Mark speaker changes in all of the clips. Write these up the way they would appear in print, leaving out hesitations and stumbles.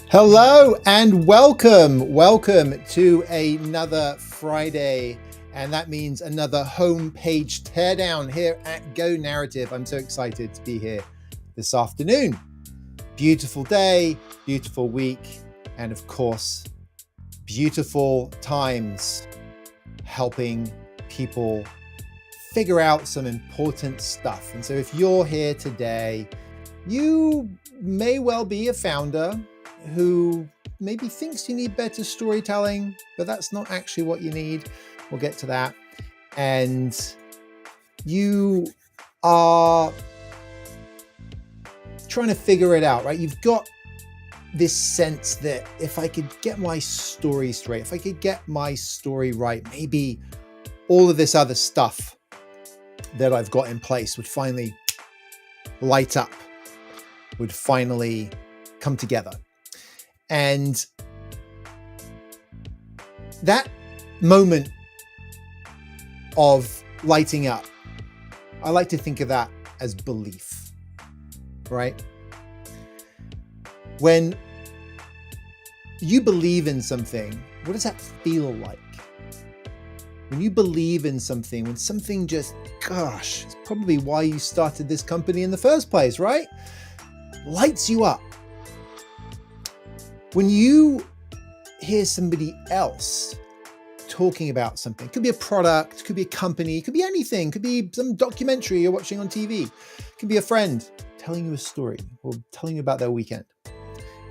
Speaker 1: Hello and welcome to another Friday, and that means another homepage teardown here at Go Narrative. I'm so excited to be here this afternoon. Beautiful day, beautiful week, and of course, beautiful times helping people figure out some important stuff. And so if you're here today, you may well be a founder who maybe thinks you need better storytelling, but that's not actually what you need. We'll get to that. And you are trying to figure it out, right? You've got this sense that if I could get my story straight, if I could get my story right, maybe all of this other stuff that I've got in place would finally light up, would finally come together. And that moment of lighting up, I like to think of that as belief, right? When you believe in something, what does that feel like? When you believe in something, when something just, gosh, it's probably why you started this company in the first place, right? Lights you up. When you hear somebody else talking about something, it could be a product, it could be a company, it could be anything, it could be some documentary you're watching on TV, it could be a friend telling you a story or telling you about their weekend,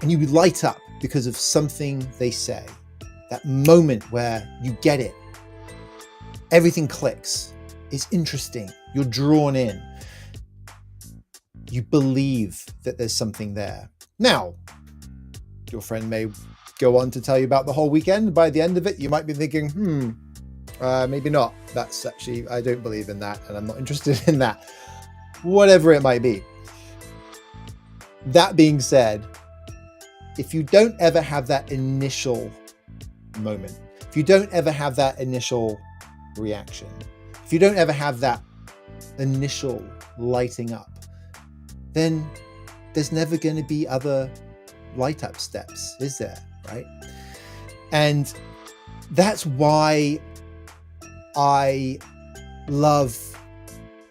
Speaker 1: and you light up because of something they say, that moment where you get it, everything clicks, it's interesting, you're drawn in, you believe that there's something there. Now, your friend may go on to tell you about the whole weekend. By the end of it, you might be thinking, maybe not. That's actually, I don't believe in that, and I'm not interested in that. Whatever it might be. That being said, if you don't ever have that initial moment, if you don't ever have that initial reaction, if you don't ever have that initial lighting up, then there's never going to be other light up steps, is there? Right? And that's why I love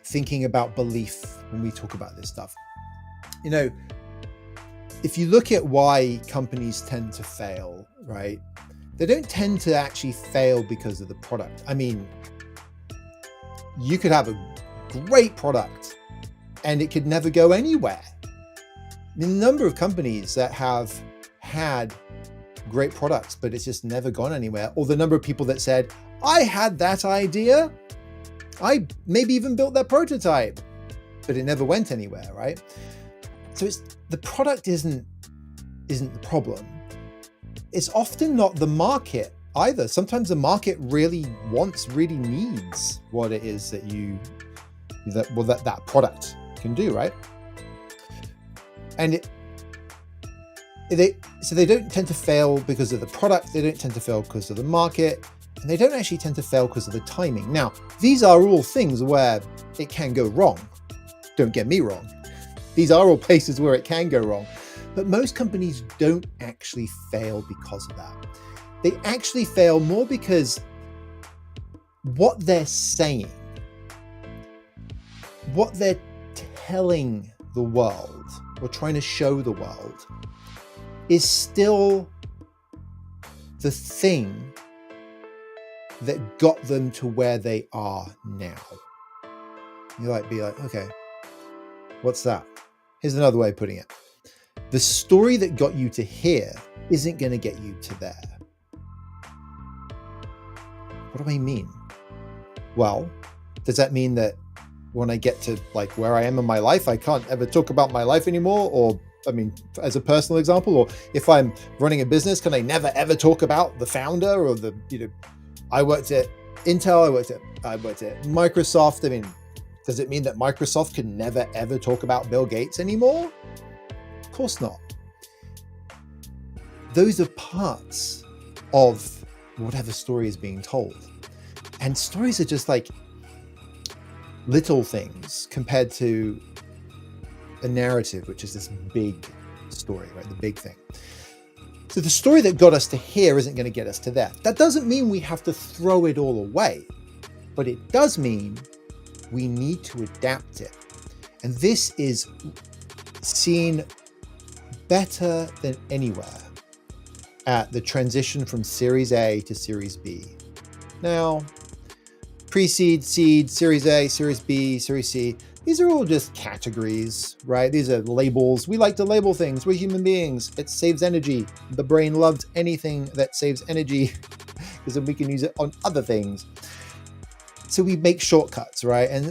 Speaker 1: thinking about belief when we talk about this stuff. You know, if you look at why companies tend to fail, right? They don't tend to actually fail because of the product. I mean, you could have a great product and it could never go anywhere. The number of companies that have had great products, but it's just never gone anywhere, or the number of people that said, I had that idea, I maybe even built that prototype, but it never went anywhere, right? So it's the product isn't the problem. It's often not the market either. Sometimes the market really needs what it is that product can do, right? And they don't tend to fail because of the product, they don't tend to fail because of the market, and they don't actually tend to fail because of the timing. Now, these are all things where it can go wrong. Don't get me wrong. These are all places where it can go wrong. But most companies don't actually fail because of that. They actually fail more because what they're saying, what they're telling the world, or trying to show the world, is still the thing that got them to where they are now. You might be like, okay, what's that? Here's another way of putting it. The story that got you to here isn't going to get you to there. What do I mean? Well, does that mean that when I get to like where I am in my life, I can't ever talk about my life anymore? Or, I mean, as a personal example, or if I'm running a business, can I never ever talk about the founder or the, I worked at Intel, I worked at Microsoft. I mean, does it mean that Microsoft can never ever talk about Bill Gates anymore? Of course not. Those are parts of whatever story is being told. And stories are just like little things compared to a narrative, which is this big story, right? The big thing. So the story that got us to here isn't going to get us to there. That doesn't mean we have to throw it all away, but it does mean we need to adapt it. And this is seen better than anywhere at the transition from Series A to Series B. Now, pre-seed, seed, Series A, Series B, Series C, these are all just categories, right? These are labels. We like to label things. We're human beings. It saves energy. The brain loves anything that saves energy because then we can use it on other things. So we make shortcuts, right? And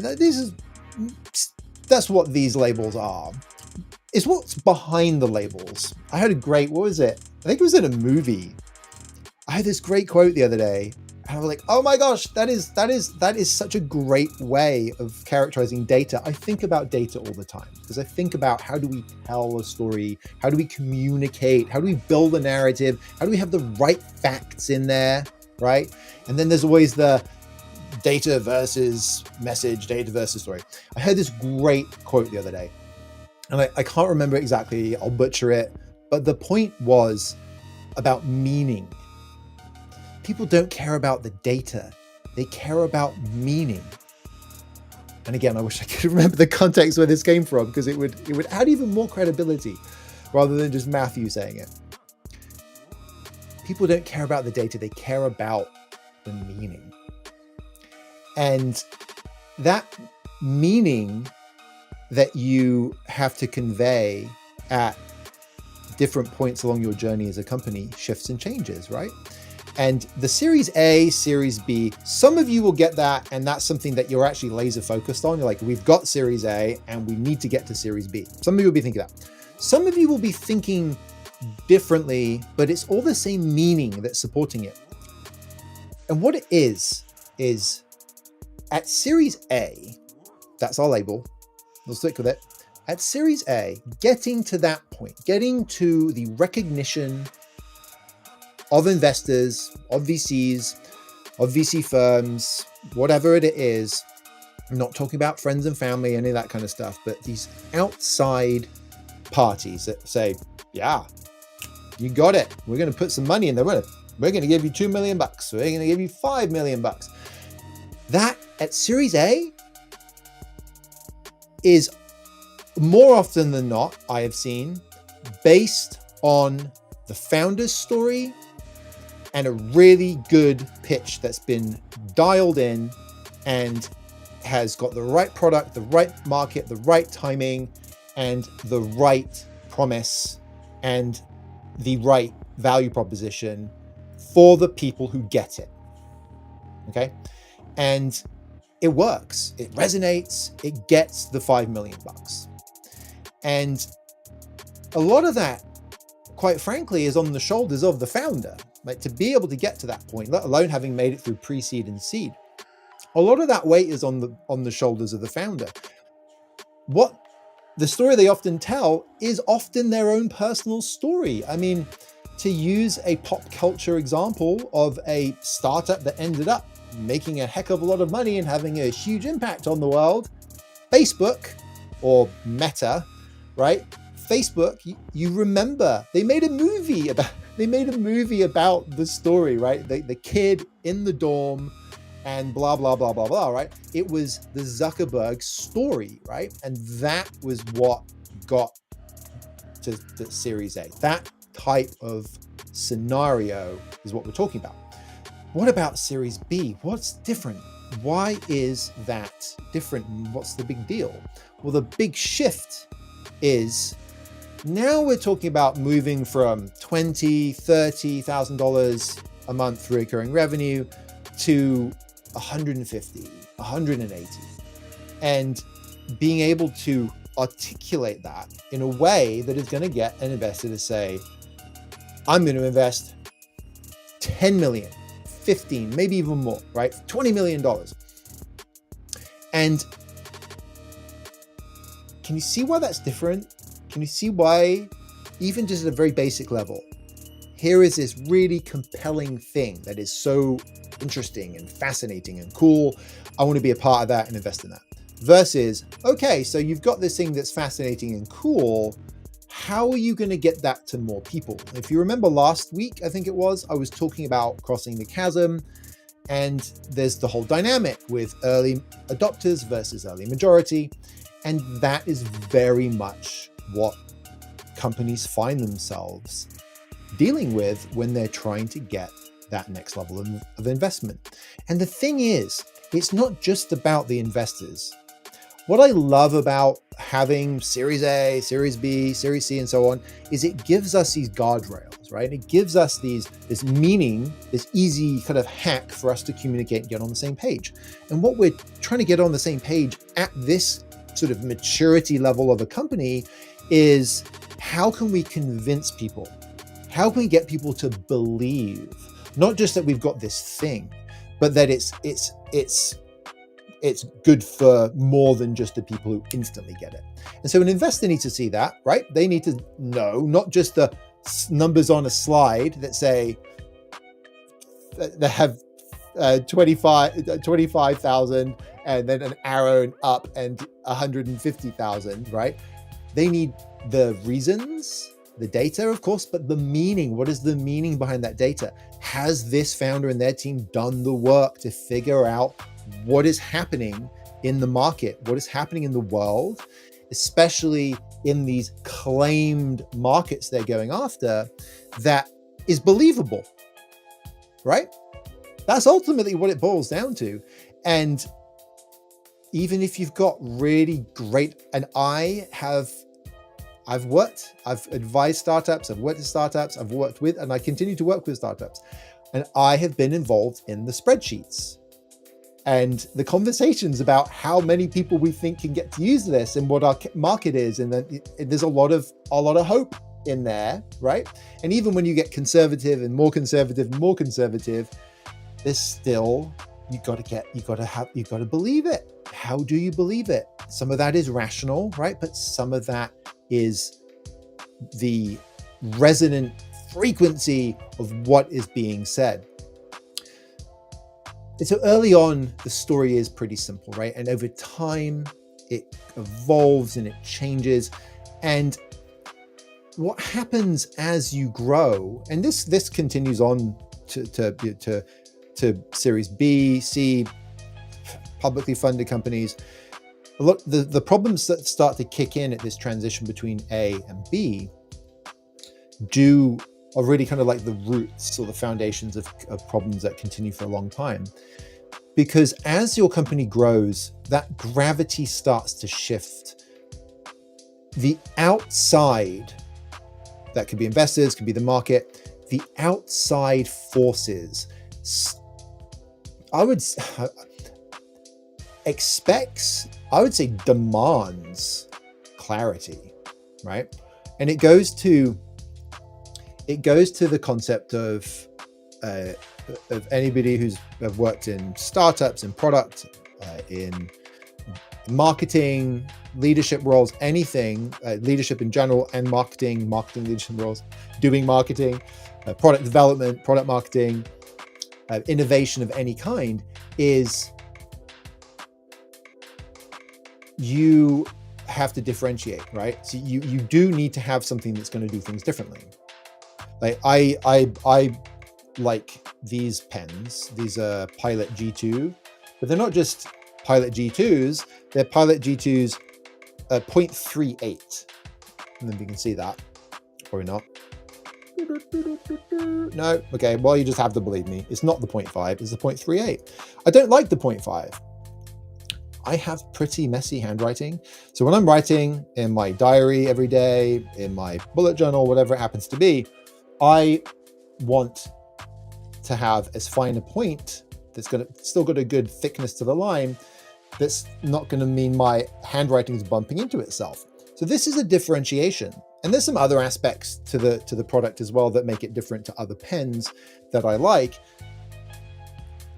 Speaker 1: that's what these labels are. It's what's behind the labels. I heard a great, what was it? I think it was in a movie. I had this great quote the other day. And I was like, oh my gosh, that is such a great way of characterizing data. I think about data all the time because I think about how do we tell a story? How do we communicate? How do we build a narrative? How do we have the right facts in there, right? And then there's always the data versus message, data versus story. I heard this great quote the other day and I can't remember exactly, I'll butcher it, but the point was about meaning. People don't care about the data. They care about meaning. And again, I wish I could remember the context where this came from because it would add even more credibility rather than just Matthew saying it. People don't care about the data. They care about the meaning. And that meaning that you have to convey at different points along your journey as a company shifts and changes, right? And the Series A, Series B, some of you will get that, and that's something that you're actually laser focused on. You're like, we've got Series A, and we need to get to Series B. Some of you will be thinking that. Some of you will be thinking differently, but it's all the same meaning that's supporting it. And what it is at Series A, that's our label, we'll stick with it. At Series A, getting to that point, getting to the recognition of investors, of VCs, of VC firms, whatever it is. I'm not talking about friends and family, any of that kind of stuff, but these outside parties that say, yeah, you got it. We're going to put some money in there. We're going to give you $2 million. We're going to give you $5 million. That at Series A is more often than not, I have seen, based on the founder's story and a really good pitch that's been dialed in and has got the right product, the right market, the right timing, and the right promise and the right value proposition for the people who get it. Okay. And it works. It resonates. It gets the $5 million. And a lot of that, quite frankly, is on the shoulders of the founder. Like, to be able to get to that point, let alone having made it through pre-seed and seed, a lot of that weight is on the shoulders of the founder. What the story they often tell is often their own personal story. I mean, to use a pop culture example of a startup that ended up making a heck of a lot of money and having a huge impact on the world, Facebook, or Meta, right? Facebook, you remember they made a movie about the story, right? The kid in the dorm and blah, blah, blah, blah, blah, right? It was the Zuckerberg story, right? And that was what got to the Series A, that type of scenario is what we're talking about. What about Series B? What's different? Why is that different? What's the big deal? Well, the big shift is now we're talking about moving from $20,000, $30,000 a month recurring revenue to 150, 180, and being able to articulate that in a way that is going to get an investor to say, I'm going to invest 10 million, 15, maybe even more, right? $20 million. And can you see why that's different? Can you see why, even just at a very basic level, here is this really compelling thing that is so interesting and fascinating and cool. I want to be a part of that and invest in that. Versus, okay, so you've got this thing that's fascinating and cool. How are you going to get that to more people? If you remember last week, I think it was, I was talking about crossing the chasm, and there's the whole dynamic with early adopters versus early majority. And that is very much what companies find themselves dealing with when they're trying to get that next level of investment. And the thing is, it's not just about the investors. What I love about having Series A, Series B, Series C, and so on, is it gives us these guardrails, right? It gives us this meaning, this easy kind of hack for us to communicate and get on the same page. And what we're trying to get on the same page at this sort of maturity level of a company is, how can we convince people? How can we get people to believe, not just that we've got this thing, but that it's good for more than just the people who instantly get it. And so an investor needs to see that, right? They need to know not just the numbers on a slide that say they have 25,000 and then an arrow up and 150,000, right? They need the reasons, the data, of course, but the meaning. What is the meaning behind that data? Has this founder and their team done the work to figure out what is happening in the market, what is happening in the world, especially in these claimed markets they're going after, that is believable, right? That's ultimately what it boils down to. And even if you've got really great, and I've advised startups, I've worked with startups, I've worked with, and I continue to work with startups, and I have been involved in the spreadsheets and the conversations about how many people we think can get to use this and what our market is. And then there's a lot of hope in there, right? And even when you get conservative and more conservative and more conservative, there's still, you got to believe it. How do you believe it? Some of that is rational, right? But some of that is the resonant frequency of what is being said. And so early on, the story is pretty simple, right? And over time, it evolves and it changes. And what happens as you grow, and this continues on to Series B, C, publicly funded companies. A lot the problems that start to kick in at this transition between A and B are really kind of like the roots or the foundations of problems that continue for a long time. Because as your company grows, that gravity starts to shift. The outside, that could be investors, could be the market, the outside forces, demands clarity, right? And it goes to the concept of anybody who's worked in startups and product, in marketing, leadership roles, anything, leadership in general, and marketing leadership roles, doing marketing, product development, product marketing, innovation of any kind, is you have to differentiate, right? So you do need to have something that's going to do things differently. Like I like these pens. These are Pilot G2, but they're not just Pilot G2s. They're Pilot G2s 0.38. And then you can see that, or not. No, okay, well, you just have to believe me. It's not the 0.5, it's the 0.38. I don't like the 0.5. I have pretty messy handwriting. So when I'm writing in my diary every day, in my bullet journal, whatever it happens to be, I want to have as fine a point that's still got a good thickness to the line, that's not going to mean my handwriting is bumping into itself. So this is a differentiation. And there's some other aspects to the product as well that make it different to other pens that I like.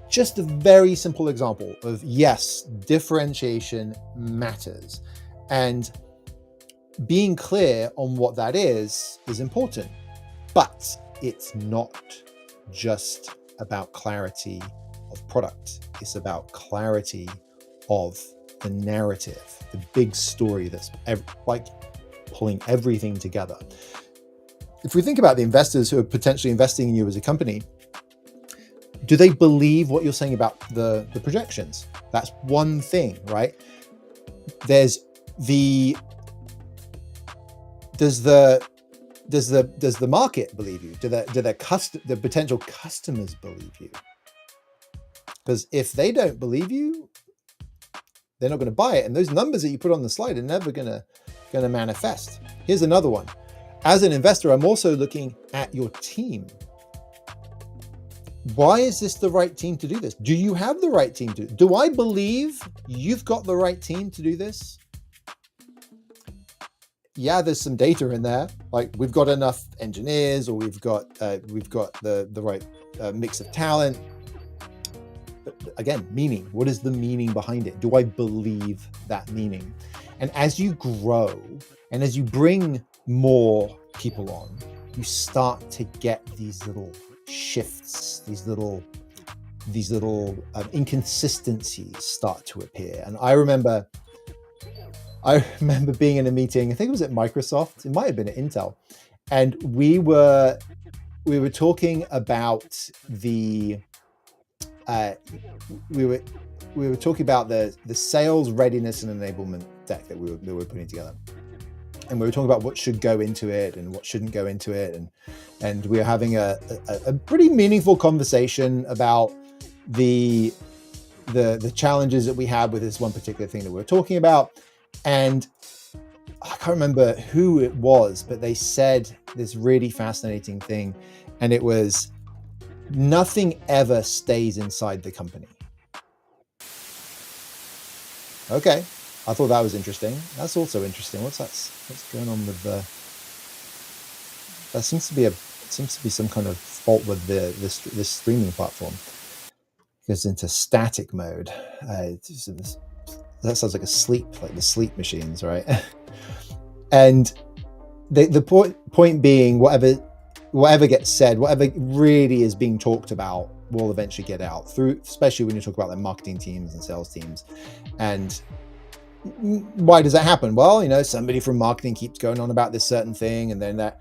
Speaker 1: Just a very simple example of, yes, differentiation matters. And being clear on what that is important. But it's not just about clarity of product. It's about clarity of the narrative, the big story that's like pulling everything together. If we think about the investors who are potentially investing in you as a company, do they believe what you're saying about the projections? That's one thing, right? Does the market believe you? Do the potential customers believe you? Because if they don't believe you, they're not going to buy it. And those numbers that you put on the slide are never going to manifest. Here's another one. As an investor, I'm also looking at your team. Why is this the right team to do this? Do you have the right team to? Do I believe you've got the right team to do this? Yeah, there's some data in there. Like we've got enough engineers, or we've got the right mix of talent. But again, meaning. What is the meaning behind it? Do I believe that meaning? And as you grow and as you bring more people on, you start to get these little shifts, these little inconsistencies start to appear. And I remember being in a meeting, I think it was at Microsoft, it might have been at Intel, and we were talking about the sales readiness and enablement deck that we were putting together. And we were talking about what should go into it and what shouldn't go into it. And we were having a pretty meaningful conversation about the challenges that we had with this one particular thing that we were talking about. And I can't remember who it was, but they said this really fascinating thing. And it was, nothing ever stays inside the company. Okay, I thought that was interesting. That's also interesting. What's going on with the? There seems to be some kind of fault with this streaming platform. It goes into static mode. That sounds like the sleep machines, right? And the point being, whatever gets said, whatever really is being talked about will eventually get out through, especially when you talk about like marketing teams and sales teams. And why does that happen? Well, somebody from marketing keeps going on about this certain thing, and then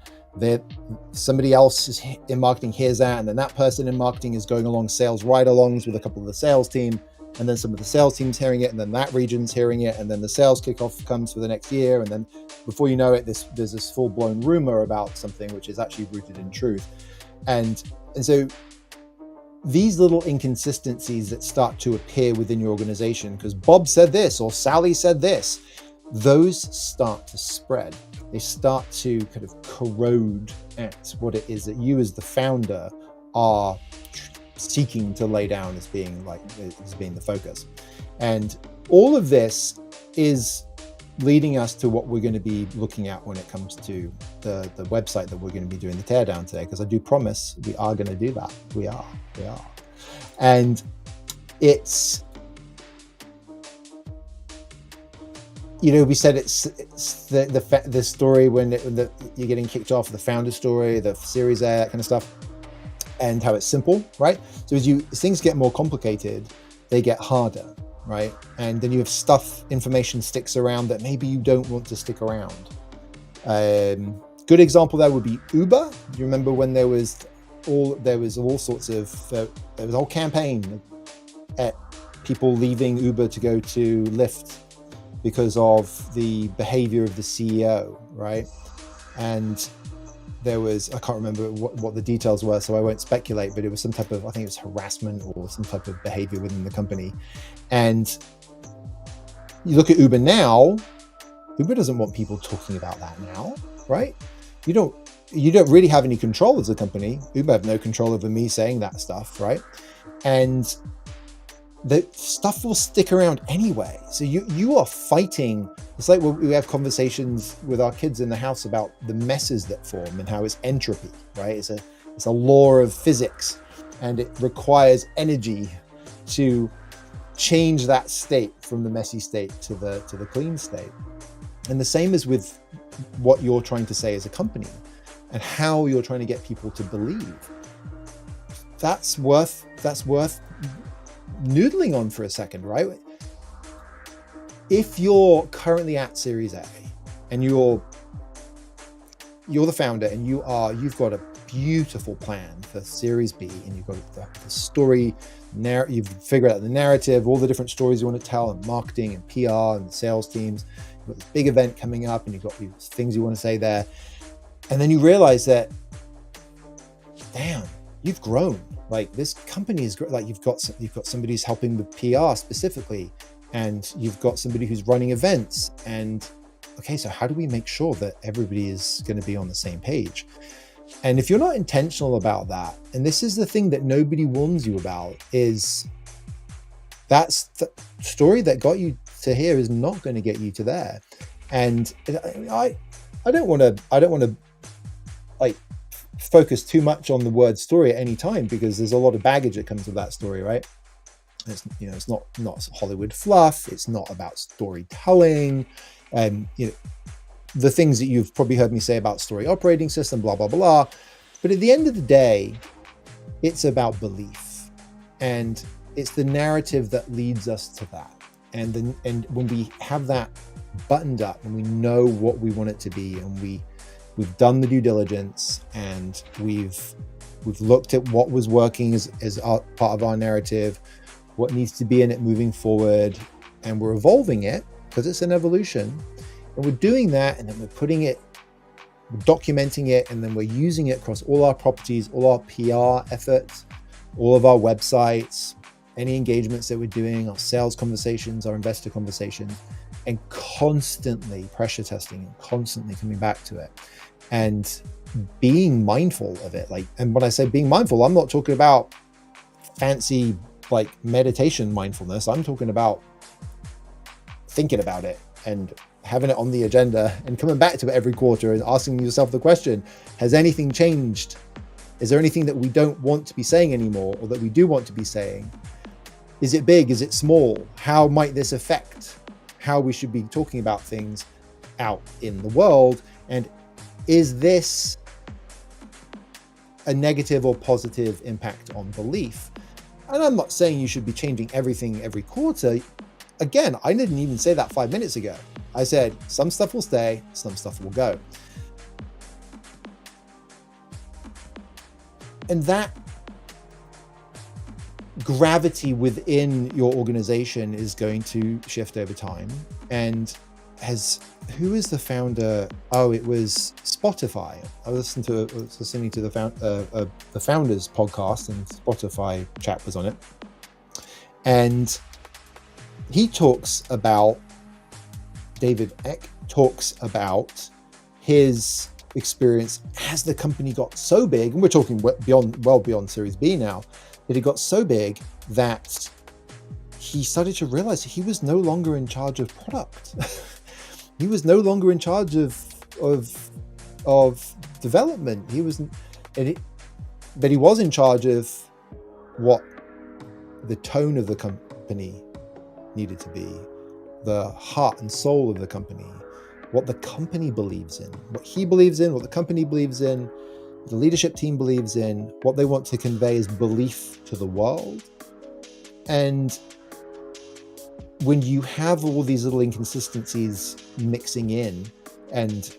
Speaker 1: somebody else in marketing hears that, and then that person in marketing is going along sales ride-alongs with a couple of the sales team, and then some of the sales teams hearing it, and then that region's hearing it, and then the sales kickoff comes for the next year, and then before you know it, there's this full-blown rumor about something which is actually rooted in truth. And so these little inconsistencies that start to appear within your organization, because Bob said this or Sally said this, those start to spread. They start to kind of corrode at what it is that you as the founder are seeking to lay down as being the focus. And all of this is leading us to what we're going to be looking at when it comes to the website that we're going to be doing the teardown today, because I do promise we are going to do that. We are. And it's, we said it's the story when you're getting kicked off, the founder story, the Series A, that kind of stuff, and how it's simple, right? So as things get more complicated, they get harder, right? And then you have information sticks around that maybe you don't want to stick around. Good example there would be Uber. Do you remember when there was a whole campaign at people leaving Uber to go to Lyft because of the behavior of the CEO, right? And there was, I can't remember what the details were, so I won't speculate, but it was some type of, I think it was harassment or some type of behavior within the company. And you look at Uber now, Uber doesn't want people talking about that now, right? You don't really have any control as a company. Uber have no control over me saying that stuff, right? And the stuff will stick around anyway. So you are fighting. It's like when we have conversations with our kids in the house about the messes that form and how it's entropy, right? It's a law of physics, and it requires energy to change that state from the messy state to the clean state. And the same is with what you're trying to say as a company and how you're trying to get people to believe. That's worth noodling on for a second, right? If you're currently at Series A and you're the founder and you've got a beautiful plan for Series B, and you've got the story, you've figured out the narrative, all the different stories you want to tell, and marketing and PR and the sales teams, you've got this big event coming up and you've got these things you want to say there. And then you realize that, damn, you've grown. Like, this company is great. Like, you've got somebody who's helping with PR specifically, and you've got somebody who's running events. And okay, so how do we make sure that everybody is going to be on the same page? And if you're not intentional about that, and this is the thing that nobody warns you about, is that's the story that got you to here is not going to get you to there. And I don't want to like focus too much on the word story at any time, because there's a lot of baggage that comes with that story, right? It's not Hollywood fluff. It's not about storytelling, and the things that you've probably heard me say about story operating system, blah blah blah. But at the end of the day, it's about belief, and it's the narrative that leads us to that. And when we have that buttoned up and we know what we want it to be, and we've done the due diligence, and we've looked at what was working as part of our narrative, what needs to be in it moving forward, and we're evolving it because it's an evolution, and we're doing that, and then we're documenting it, and then we're using it across all our properties, all our PR efforts, all of our websites, any engagements that we're doing, our sales conversations, our investor conversations, and constantly pressure testing and constantly coming back to it and being mindful of it. Like, and when I say being mindful, I'm not talking about fancy like meditation mindfulness. I'm talking about thinking about it and having it on the agenda and coming back to it every quarter and asking yourself the question, has anything changed? Is there anything that we don't want to be saying anymore, or that we do want to be saying? Is it big? Is it small? How might this affect how we should be talking about things out in the world? And is this a negative or positive impact on belief? And I'm not saying you should be changing everything every quarter. Again, I didn't even say that 5 minutes ago. I said some stuff will stay, some stuff will go. And that gravity within your organization is going to shift over time. And who is the founder? Oh, it was Spotify. I was listening to the founders podcast, and Spotify chap was on it. And he talks about, David Eck talks about his experience as the company got so big, and we're talking well beyond Series B now, that it got so big that he started to realize he was no longer in charge of product. He was no longer in charge of development. But he was in charge of what the tone of the company needed to be, the heart and soul of the company, what the company believes in, what he believes in, what the company believes in, the leadership team believes in, what they want to convey as belief to the world. And when you have all these little inconsistencies mixing in and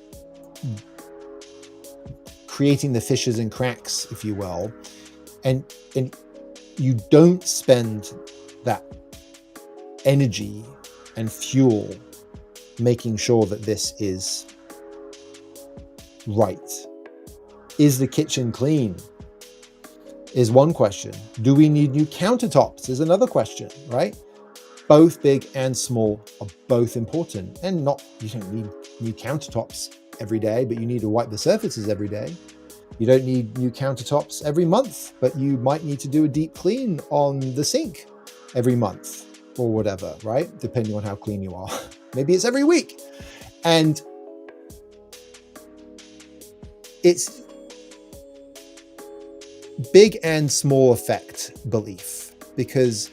Speaker 1: creating the fissures and cracks, if you will, and you don't spend that energy and fuel making sure that this is right, Is the kitchen clean? Is one question. Do we need new countertops? Is another question, right? Both big and small are both important. And you don't need new countertops every day, but you need to wipe the surfaces every day. You don't need new countertops every month, but you might need to do a deep clean on the sink every month or whatever, right? Depending on how clean you are. Maybe it's every week. And it's big and small affect belief, because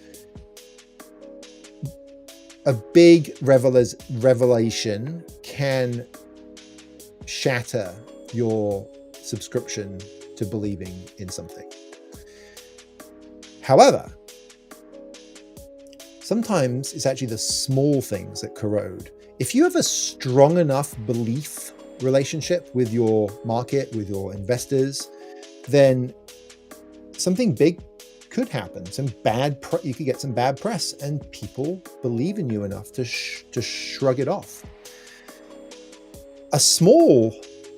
Speaker 1: a big revelation can shatter your subscription to believing in something. However, sometimes it's actually the small things that corrode. If you have a strong enough belief relationship with your market, with your investors, then something big could happen. You could get some bad press, and people believe in you enough to shrug it off. A small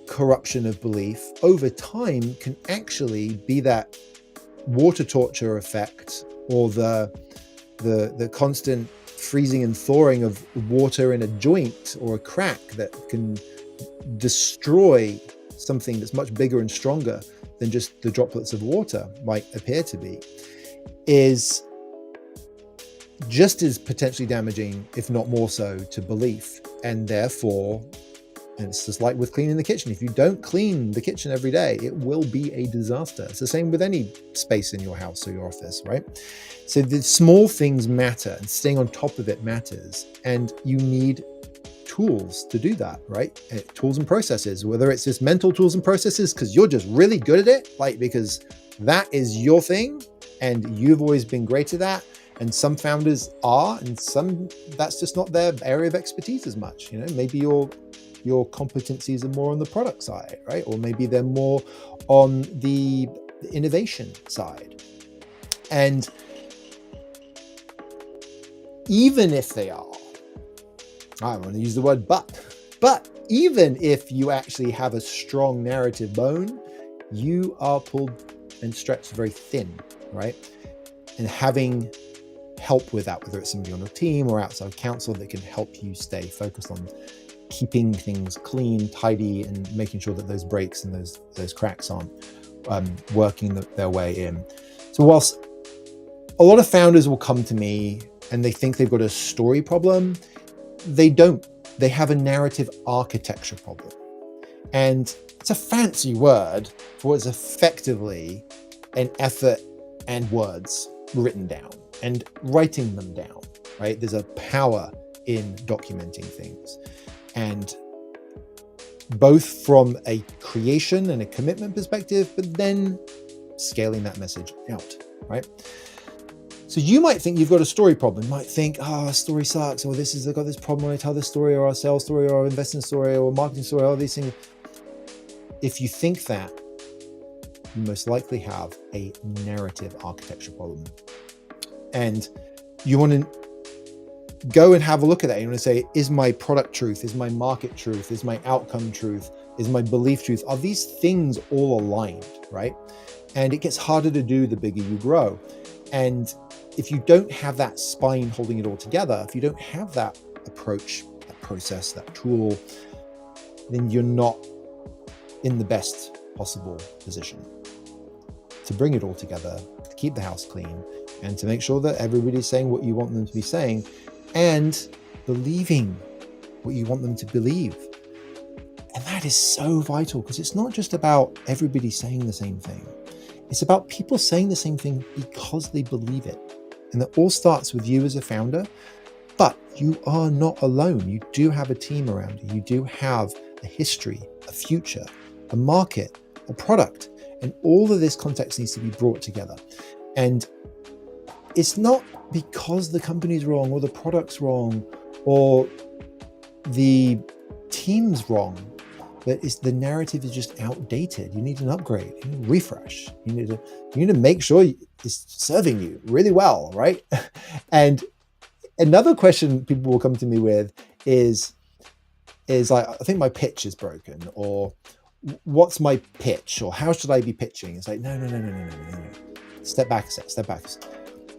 Speaker 1: corruption of belief over time can actually be that water torture effect, or the constant freezing and thawing of water in a joint or a crack that can destroy something that's much bigger and stronger than just the droplets of water might appear to be, is just as potentially damaging, if not more so, to belief. And therefore, and it's just like with cleaning the kitchen. If you don't clean the kitchen every day, it will be a disaster. It's the same with any space in your house or your office, right? So the small things matter, and staying on top of it matters. And you need tools to do that, right? Tools and processes, whether it's just mental tools and processes because you're just really good at it, like because that is your thing and you've always been great at that. And some founders are, and some that's just not their area of expertise as much. You know, maybe your competencies are more on the product side, right? Or maybe they're more on the innovation side. And even if they are, I want to use the word but even if you actually have a strong narrative bone, you are pulled and stretched very thin, right? And having help with that, whether it's somebody on your team or outside counsel that can help you stay focused on keeping things clean, tidy, and making sure that those breaks and those cracks aren't working their way in. So whilst a lot of founders will come to me and they think they've got a story problem, they don't. They have a narrative architecture problem. And it's a fancy word for what's effectively an effort and words written down and writing them down, right? There's a power in documenting things. And both from a creation and a commitment perspective, but then scaling that message out, right? So you might think you've got a story problem. You might think, a story sucks, or I've got this problem when I tell this story, or our sales story, or our investing story, or marketing story, all these things. If you think that, you most likely have a narrative architecture problem. And you want to go and have a look at that. You want to say, is my product truth? Is my market truth? Is my outcome truth? Is my belief truth? Are these things all aligned, right? And it gets harder to do the bigger you grow. And if you don't have that spine holding it all together, if you don't have that approach, that process, that tool, then you're not in the best possible position to bring it all together, to keep the house clean, and to make sure that everybody's saying what you want them to be saying and believing what you want them to believe. And that is so vital, because it's not just about everybody saying the same thing. It's about people saying the same thing because they believe it. And that all starts with you as a founder, but you are not alone. You do have a team around you. You do have a history, a future, a market, a product, and all of this context needs to be brought together. And it's not because the company's wrong or the product's wrong or the team's wrong, that the narrative is just outdated. You need an upgrade, you need a refresh. You need to make sure it's serving you really well, right? And another question people will come to me with is like, I think my pitch is broken, or what's my pitch, or how should I be pitching? It's like, no. Step back a sec, step back a sec.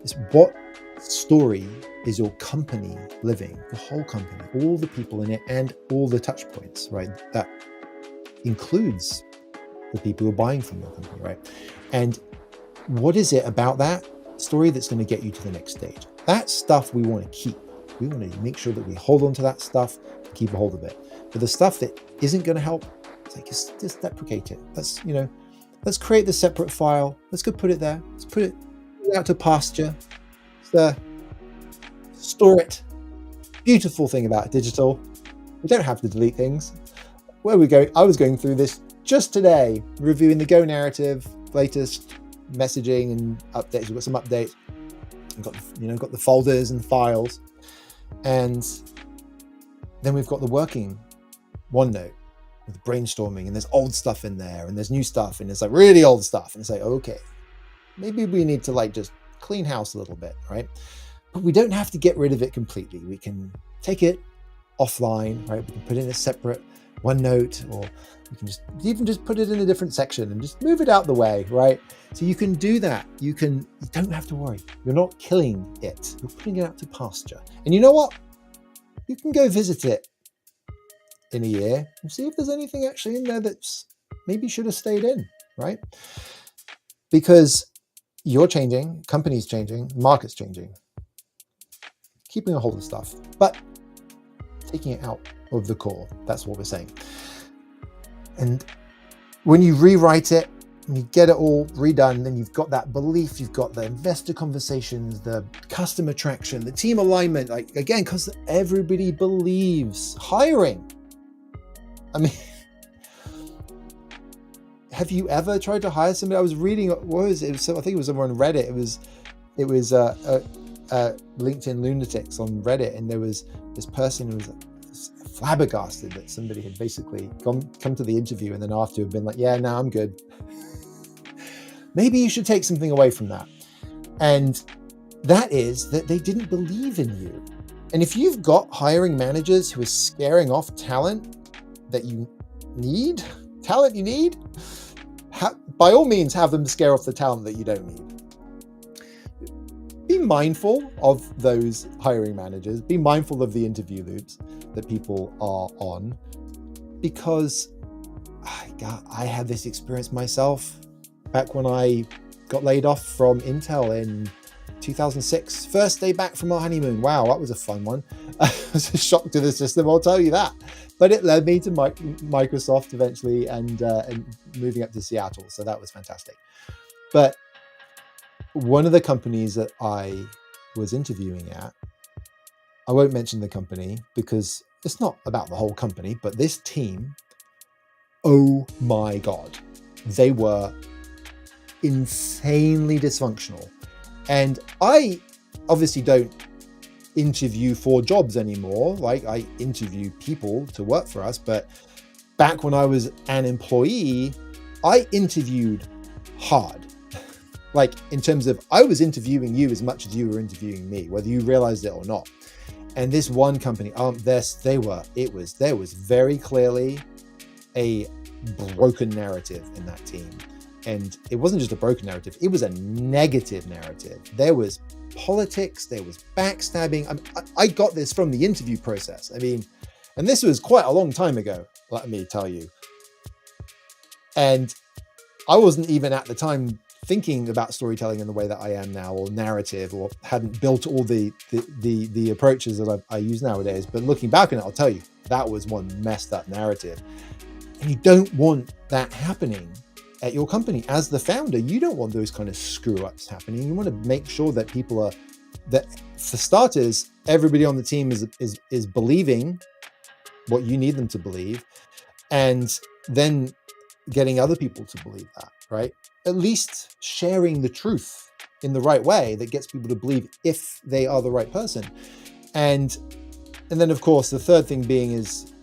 Speaker 1: It's what story is your company living? The whole company, all the people in it, and all the touch points, right? That includes the people who are buying from your company, right? And what is it about that story that's going to get you to the next stage? That stuff we want to keep. We want to make sure that we hold on to that stuff and keep a hold of it. But the stuff that isn't going to help, it's like, just deprecate it. Let's create the separate file. Let's go put it there. Let's put it out to pasture. Store it. Beautiful thing about digital. We don't have to delete things. Where we go, I was going through this just today, reviewing the Go narrative, latest messaging and updates. We've got some updates. We've got the folders and files. And then we've got the working OneNote with brainstorming, and there's old stuff in there, and there's new stuff, and there's like really old stuff. And it's like, okay, maybe we need to like just clean house a little bit, right? But we don't have to get rid of it completely. We can take it offline, right? We can put it in a separate OneNote, or we can just put it in a different section and just move it out the way, right? So you can do that. You don't have to worry. You're not killing it. You're putting it out to pasture. And you know what? You can go visit it in a year and see if there's anything actually in there that's maybe should have stayed in, right? Because you're changing, company's changing, market's changing. Keeping a hold of stuff, but taking it out of the core. That's what we're saying. And when you rewrite it, and you get it all redone, then you've got that belief, you've got the investor conversations, the customer traction, the team alignment, like again, because everybody believes hiring. I mean, have you ever tried to hire somebody? I was reading, what was it? I think it was somewhere on Reddit. It was LinkedIn lunatics on Reddit, and there was this person who was flabbergasted that somebody had basically come to the interview and then after have been like, yeah, no, I'm good. Maybe you should take something away from that. And that is that they didn't believe in you. And if you've got hiring managers who are scaring off talent that you need, by all means, have them scare off the talent that you don't need. Be mindful of those hiring managers. Be mindful of the interview loops that people are on, because I had this experience myself back when I got laid off from Intel in 2006. First day back from our honeymoon. Wow, that was a fun one. I was a shock to the system, I'll tell you that. But it led me to Microsoft eventually, and moving up to Seattle. So that was fantastic. But one of the companies that I was interviewing at, I won't mention the company because it's not about the whole company, but this team, oh my God, they were insanely dysfunctional. And I obviously don't interview for jobs anymore. Like, I interview people to work for us, but back when I was an employee, I interviewed hard. Like, in terms of, I was interviewing you as much as you were interviewing me, whether you realized it or not. And this one company, there was very clearly a broken narrative in that team. And it wasn't just a broken narrative, it was a negative narrative. There was politics, there was backstabbing. I got this from the interview process. I mean, and this was quite a long time ago, let me tell you. And I wasn't even at the time thinking about storytelling in the way that I am now, or narrative, or hadn't built all the approaches that I use nowadays. But looking back on it, I'll tell you, that was one messed up narrative. And you don't want that happening at your company. As the founder, you don't want those kind of screw ups happening. You want to make sure that people are, that for starters, everybody on the team is believing what you need them to believe, and then getting other people to believe that, right? At least sharing the truth in the right way that gets people to believe if they are the right person. And then of course, the third thing being is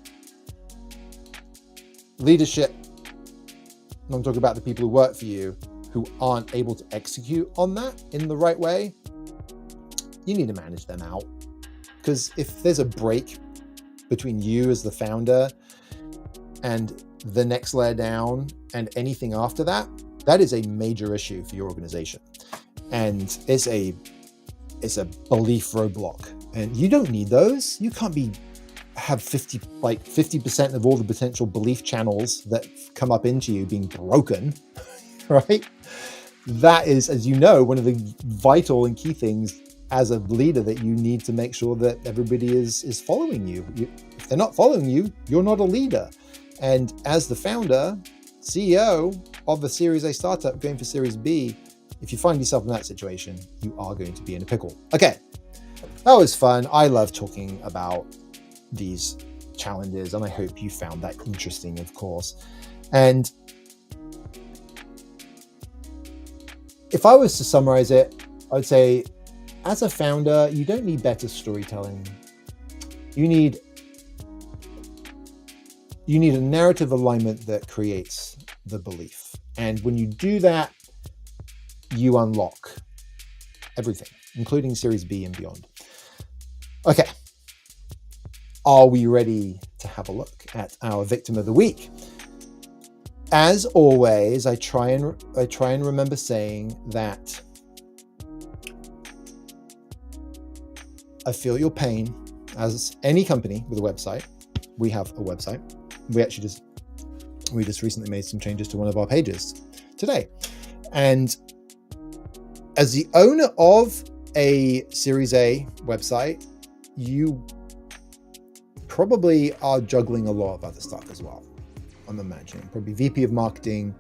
Speaker 1: leadership. I'm talking about the people who work for you who aren't able to execute on that in the right way. You need to manage them out, because if there's a break between you as the founder and the next layer down and anything after that, that is a major issue for your organization. And it's a belief roadblock. And you don't need those. You can't have 50% of all the potential belief channels that come up into you being broken, right? That is, as you know, one of the vital and key things as a leader, that you need to make sure that everybody is following you. If they're not following you, you're not a leader. And as the founder, CEO of a Series A startup going for Series B, if you find yourself in that situation, you are going to be in a pickle. Okay, that was fun. I love talking about these challenges, and I hope you found that interesting, of course. And if I was to summarize it, I would say, as a founder, you don't need better storytelling. You need a narrative alignment that creates the belief. And when you do that, you unlock everything, including Series B and beyond. Okay. Are we ready to have a look at our victim of the week? As always, I try and remember saying that I feel your pain. As any company with a website, we have a website. We just recently made some changes to one of our pages today. And as the owner of a Series A website, you probably are juggling a lot of other stuff as well. I'm imagining probably VP of marketing,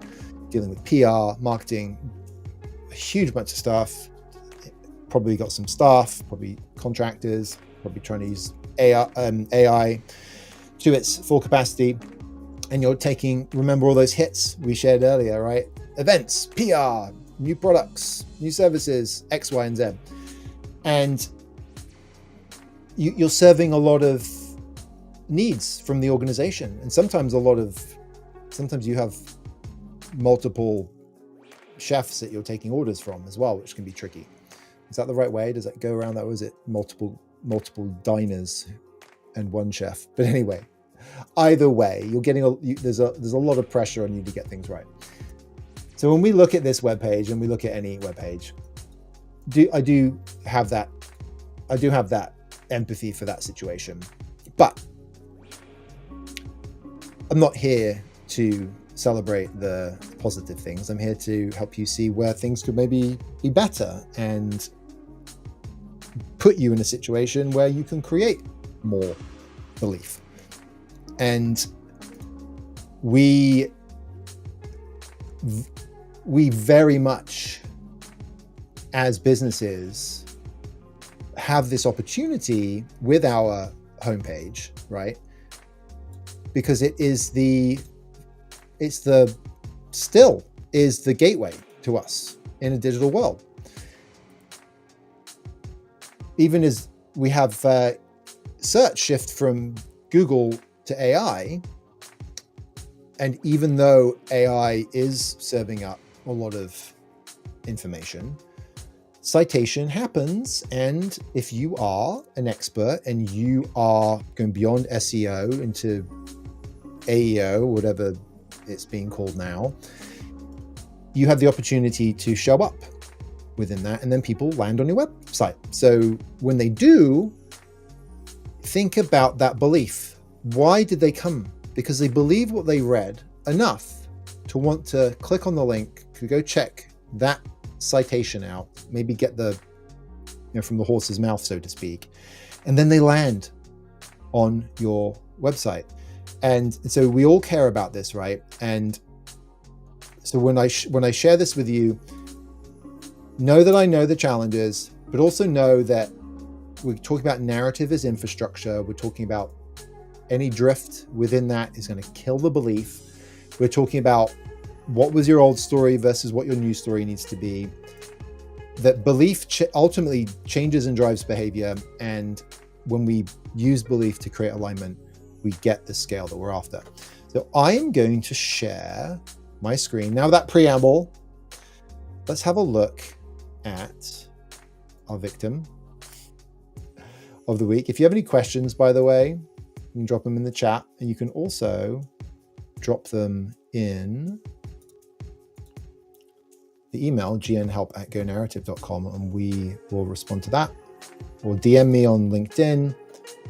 Speaker 1: dealing with PR, marketing, a huge bunch of stuff. Probably got some staff, probably contractors, probably trying to use AI to its full capacity. And you're remember all those hits we shared earlier, right? Events, PR, new products, new services, X, Y, and Z. And you're serving a lot of needs from the organization. And sometimes you have multiple chefs that you're taking orders from as well, which can be tricky. Is that the right way? Does that go around that? Or is it multiple diners and one chef? But anyway, either way, there's a lot of pressure on you to get things right. So when we look at this webpage, and we look at any webpage, I do have that empathy for that situation. But I'm not here to celebrate the positive things. I'm here to help you see where things could maybe be better and put you in a situation where you can create more belief. And we very much, as businesses, have this opportunity with our homepage, right? Because it is the gateway to us in a digital world. Even as we have search shift from Google to AI, and even though AI is serving up a lot of information, citation happens. And if you are an expert and you are going beyond SEO into AEO, whatever it's being called now, you have the opportunity to show up within that, and then people land on your website. So when they do, think about that belief. Why did they come? Because they believe what they read enough to want to click on the link, to go check that citation out, maybe get from the horse's mouth, so to speak, and then they land on your website. And so we all care about this, right? And so when I share this with you, know that I know the challenges, but also know that we're talking about narrative as infrastructure. We're talking about any drift within that is going to kill the belief. We're talking about what was your old story versus what your new story needs to be. That belief ultimately changes and drives behavior. And when we use belief to create alignment, we get the scale that we're after. So I'm going to share my screen. Now, that preamble, let's have a look at our victim of the week. If you have any questions, by the way, you can drop them in the chat, and you can also drop them in the email gnhelp@gonarrative.com, and we will respond to that, or DM me on LinkedIn.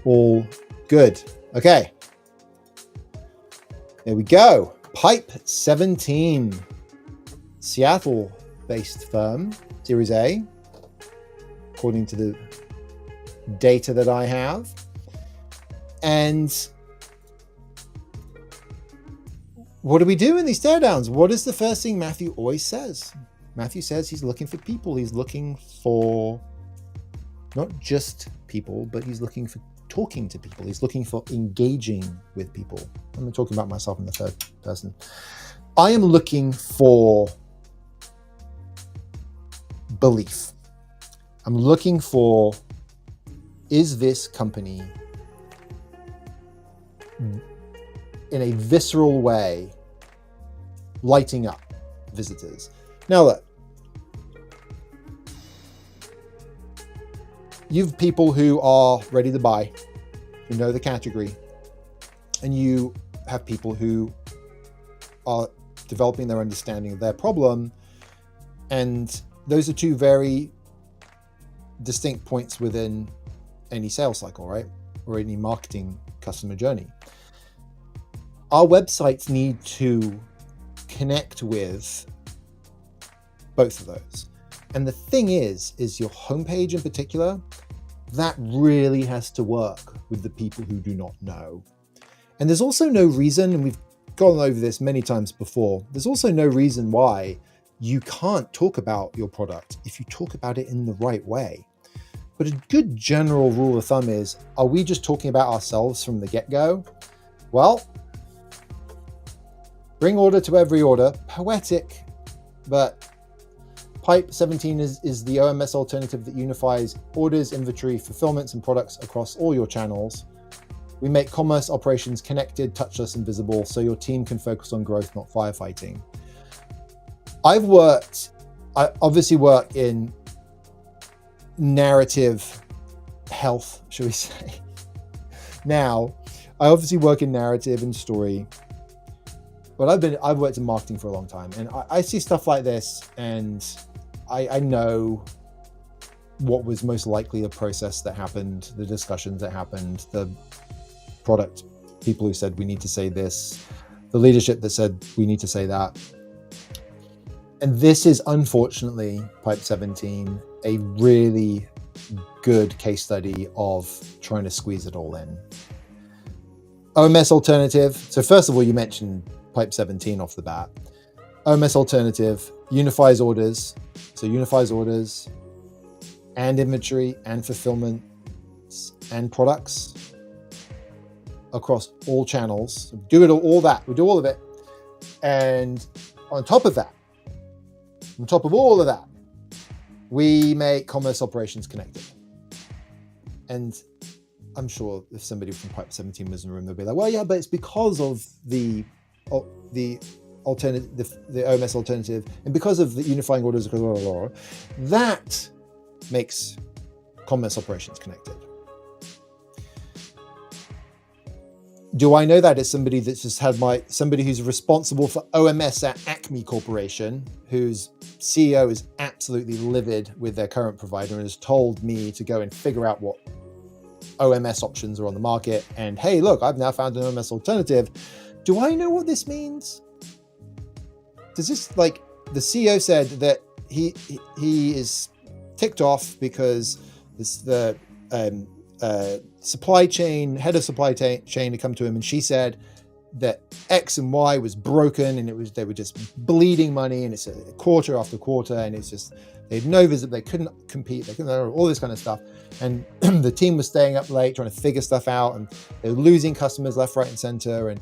Speaker 1: All good. Okay, there we go. Pipe 17, Seattle-based firm, Series A, according to the data that I have. And what do we do in these teardowns? What is the first thing Matthew always says? Matthew says he's looking for people. He's looking for not just people, but he's looking for talking to people. He's looking for engaging with people. I'm talking about myself in the third person. I am looking for belief. I'm looking for, is this company in a visceral way lighting up visitors? Now look, you've people who are ready to buy, who know the category, and you have people who are developing their understanding of their problem. And those are two very distinct points within any sales cycle, right? Or any marketing customer journey. Our websites need to connect with both of those. And the thing is your homepage in particular, that really has to work with the people who do not know. And there's also no reason, and we've gone over this many times before, there's also no reason why you can't talk about your product if you talk about it in the right way. But a good general rule of thumb is, are we just talking about ourselves from the get-go? Well, bring order to every order, poetic, but Pipe 17 is the OMS alternative that unifies orders, inventory, fulfillments, and products across all your channels. We make commerce operations connected, touchless, and visible so your team can focus on growth, not firefighting. I obviously work in narrative health, should we say. Now, I obviously work in narrative and story, but I've worked in marketing for a long time, and I see stuff like this, and I know what was most likely the process that happened, the discussions that happened, the product people who said we need to say this, the leadership that said we need to say that. And this is, unfortunately, Pipe 17, a really good case study of trying to squeeze it all in. OMS alternative. So first of all, you mentioned Pipe 17 off the bat. OMS alternative unifies orders. So unifies orders and inventory and fulfillment and products across all channels. Do it all that. We do all of it. And on top of that, on top of all of that, we make commerce operations connected. And I'm sure if somebody from Pipe 17 was in the room, they'll be like, well, yeah, but it's because of the alternative, the OMS alternative, and because of the unifying orders, that makes commerce operations connected. Do I know that as somebody that's just had somebody who's responsible for OMS at Acme Corporation, whose CEO is absolutely livid with their current provider and has told me to go and figure out what OMS options are on the market. And hey, look, I've now found an OMS alternative. Do I know what this means? Does this, like, the CEO said that he is ticked off because the supply chain, head of supply chain had come to him, and she said that X and Y was broken, and they were just bleeding money, and it's a quarter after quarter, and it's just, they had no visit, they couldn't compete, they couldn't, all this kind of stuff. And the team was staying up late trying to figure stuff out, and they were losing customers left, right, and center.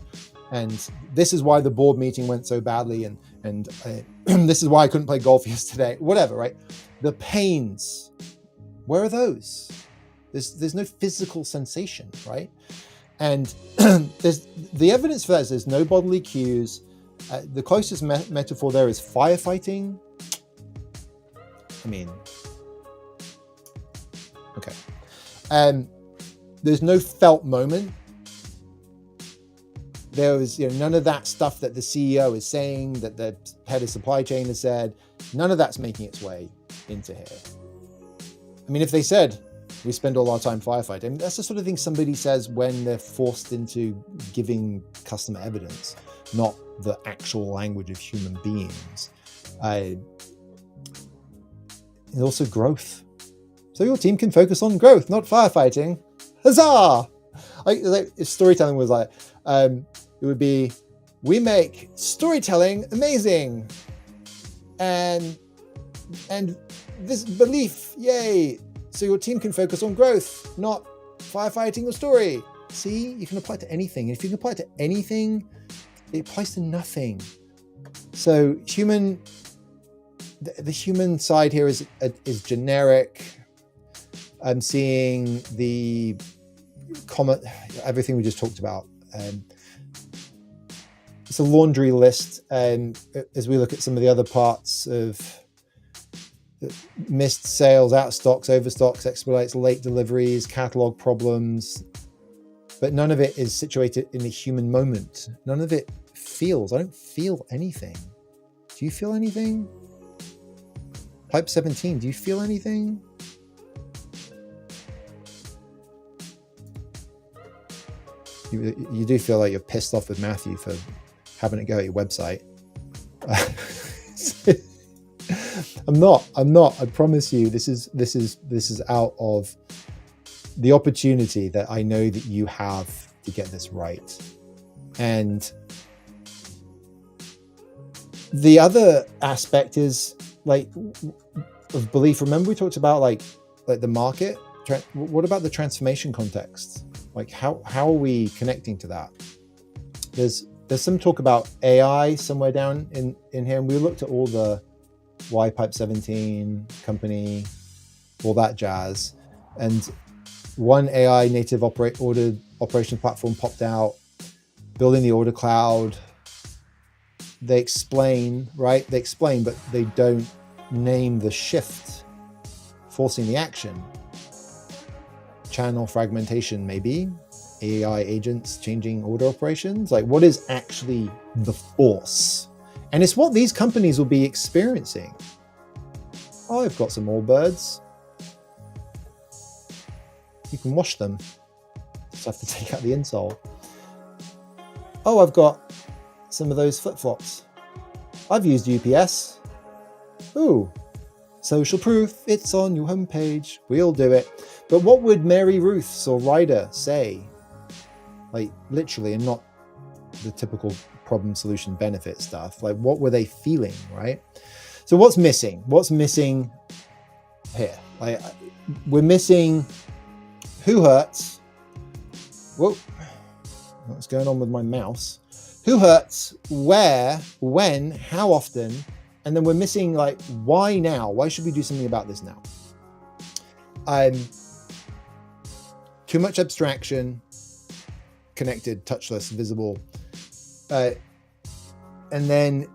Speaker 1: And this is why the board meeting went so badly, and this is why I couldn't play golf yesterday, whatever, right? The pains, where are those? There's no physical sensation, right? And there's the evidence for that is there's no bodily cues. The closest metaphor there is firefighting. I mean, okay. There's no felt moment. There was, none of that stuff that the CEO is saying, that the head of supply chain has said, none of that's making its way into here. I mean, if they said, we spend all our time firefighting, I mean, that's the sort of thing somebody says when they're forced into giving customer evidence, not the actual language of human beings. And also growth. So your team can focus on growth, not firefighting. Huzzah! Like if storytelling was like, it would be, we make storytelling amazing, and this belief, yay! So your team can focus on growth, not firefighting or story. See, you can apply it to anything. And if you can apply it to anything, it applies to nothing. So the human side here is generic. I'm seeing the comment, everything we just talked about. It's a laundry list, as we look at some of the other parts of missed sales, out of stocks, overstocks, expedites, late deliveries, catalog problems, but none of it is situated in the human moment. None of it feels. I don't feel anything. Do you feel anything? Pipe 17, do you feel anything? You do feel like you're pissed off with Matthew for having it go at your website. I'm not. I promise you, this is out of the opportunity that I know that you have to get this right. And the other aspect is like of belief. Remember we talked about like the market. What about the transformation context? Like how are we connecting to that? There's some talk about AI somewhere down in here, and we looked at all the Y Pipe 17 company, all that jazz, and one AI native order operation platform popped out, building the order cloud. They explain, right? They explain, but they don't name the shift forcing the action. Channel fragmentation, maybe. AI agents changing order operations. Like, what is actually the force? And it's what these companies will be experiencing. Oh, I've got some Allbirds. You can wash them. Just have to take out the insole. Oh, I've got some of those flip-flops. I've used UPS. Ooh, social proof, it's on your homepage. We'll do it. But what would Mary Ruths or Ryder say? Like literally, and not the typical problem solution benefit stuff. Like what were they feeling, right? So what's missing? What's missing here? Like we're missing who hurts. Whoa, what's going on with my mouse? Who hurts, where, when, how often, and then we're missing like why now? Why should we do something about this now? Too much abstraction, connected, touchless, visible, and then